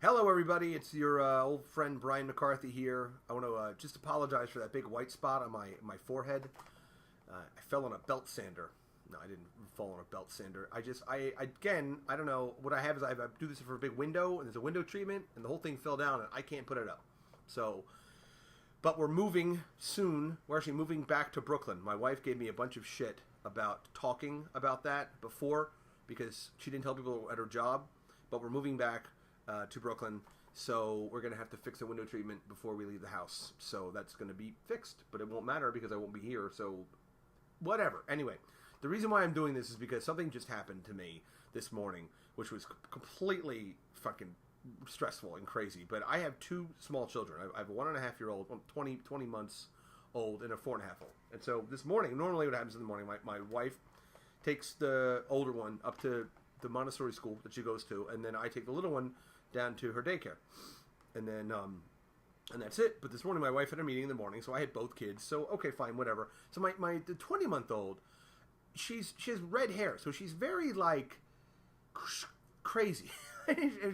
Hello, everybody. It's your old friend Brian McCarthy here. I want to just apologize for that big white spot on my forehead. I fell on a belt sander. No, I didn't fall on a belt sander. I don't know. What I have is I do this for a big window, and there's a window treatment, and the whole thing fell down, and I can't put it up. So, but we're moving soon. We're actually moving back to Brooklyn. My wife gave me a bunch of shit about talking about that before because she didn't tell people at her job, but we're moving back to Brooklyn, so we're going to have to fix a window treatment before we leave the house. So that's going to be fixed, but it won't matter because I won't be here, so whatever. Anyway, the reason why I'm doing this is because something just happened to me this morning, which was completely fucking stressful and crazy. But I have two small children. I have a 1.5-year-old, 20 months old, and a 4.5-year-old. And so this morning, normally what happens in the morning, my wife takes the older one up to the Montessori school that she goes to, and then I take the little one down to her daycare, and then and that's it. But this morning my wife had a meeting in the morning, so I had both kids. So okay, fine, whatever. So the 20-month-old, she has red hair, so she's very like crazy.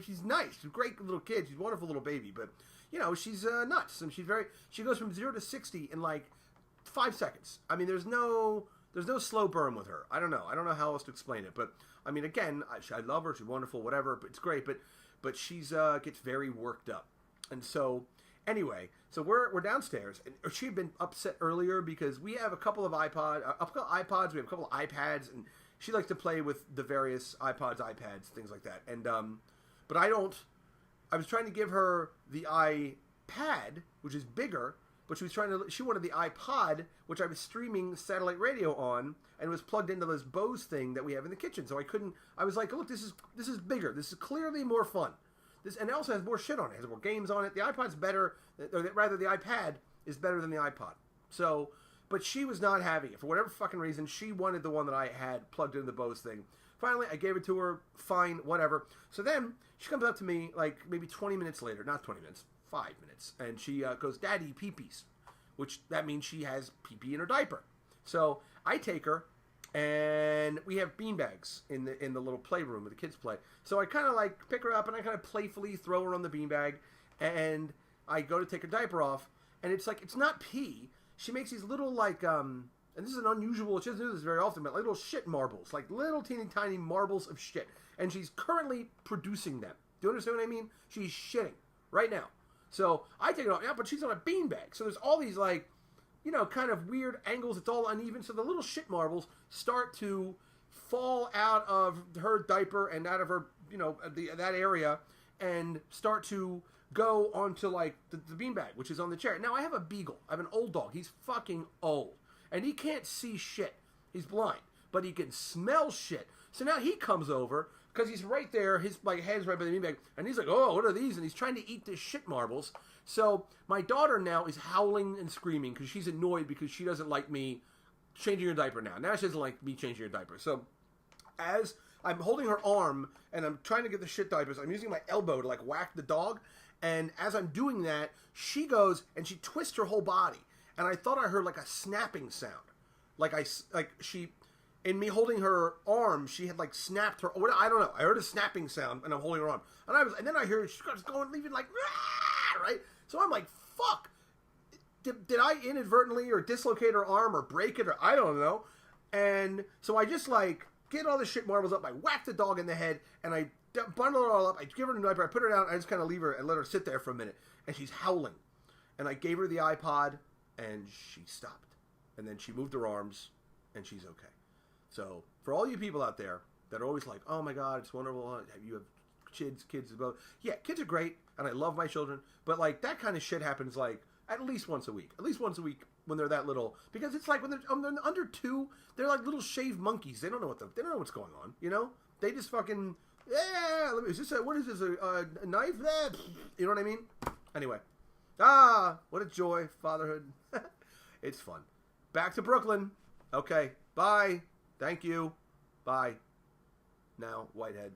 She's nice. She's a great little kid. She's a wonderful little baby, but you know she's nuts, and she goes from 0 to 60 in like 5 seconds. I mean, there's no slow burn with her. I don't know how else to explain it, but I mean, again, I love her. She's wonderful, whatever. But it's great. But she's gets very worked up, and so anyway, so we're downstairs, and she had been upset earlier because we have a couple of iPods, we have a couple of iPads, and she likes to play with the various iPods, iPads, things like that. And but I don't. I was trying to give her the iPad, which is bigger. But she wanted the iPod, which I was streaming satellite radio on, and it was plugged into this Bose thing that we have in the kitchen. So I was like, look, this is bigger. This is clearly more fun. And it also has more shit on it. It has more games on it. The iPod's better, or rather the iPad is better than the iPod. So, but she was not having it. For whatever fucking reason, she wanted the one that I had plugged into the Bose thing. Finally, I gave it to her. Fine, whatever. So then she comes up to me like maybe 20 minutes later. Not 20 minutes. 5 minutes, and she goes, "Daddy, pee-pees," which that means she has pee-pee in her diaper. So I take her, and we have beanbags in the little playroom where the kids play. So I kind of like pick her up, and I kind of playfully throw her on the beanbag, and I go to take her diaper off, and it's like, it's not pee. She makes these little like, and this is an unusual, she doesn't do this very often, but like little shit marbles, like little teeny tiny marbles of shit, and she's currently producing them. Do you understand what I mean? She's shitting right now. So I take it off, yeah, but she's on a beanbag. So there's all these like, you know, kind of weird angles. It's all uneven. So the little shit marbles start to fall out of her diaper and out of her, you know, that area, and start to go onto like the beanbag, which is on the chair. Now I have a beagle. I have an old dog. He's fucking old, and he can't see shit. He's blind, but he can smell shit. So now he comes over, because he's right there, his like head's right by the beanbag, and he's like, "Oh, what are these?" And he's trying to eat the shit marbles. So my daughter now is howling and screaming because she's annoyed because she doesn't like me changing her diaper now. Now she doesn't like me changing her diaper. So as I'm holding her arm and I'm trying to get the shit diapers, I'm using my elbow to like whack the dog. And as I'm doing that, she goes and she twists her whole body. And I thought I heard like a snapping sound. In me holding her arm, she had like snapped her. I don't know. I heard a snapping sound, and I'm holding her arm, and then I hear she starts going, leaving like, "Rah!" Right. So I'm like, fuck. Did I inadvertently or dislocate her arm or break it, or I don't know. And so I just like get all the shit marbles up. I whack the dog in the head, and I bundle her all up. I give her a diaper. I put her down. I just kind of leave her and let her sit there for a minute, and she's howling. And I gave her the iPod, and she stopped. And then she moved her arms, and she's okay. So, for all you people out there that are always like, "Oh my God, it's wonderful, you have kids as well." Yeah, kids are great, and I love my children, but like that kind of shit happens like at least once a week. At least once a week when they're that little, because it's like when they're under 2, they're like little shaved monkeys. They don't know what's going on, you know? They just fucking, yeah, what is this, a knife? You know what I mean? Anyway, what a joy, fatherhood. It's fun. Back to Brooklyn. Okay, bye. Thank you. Bye. Now, Whitehead.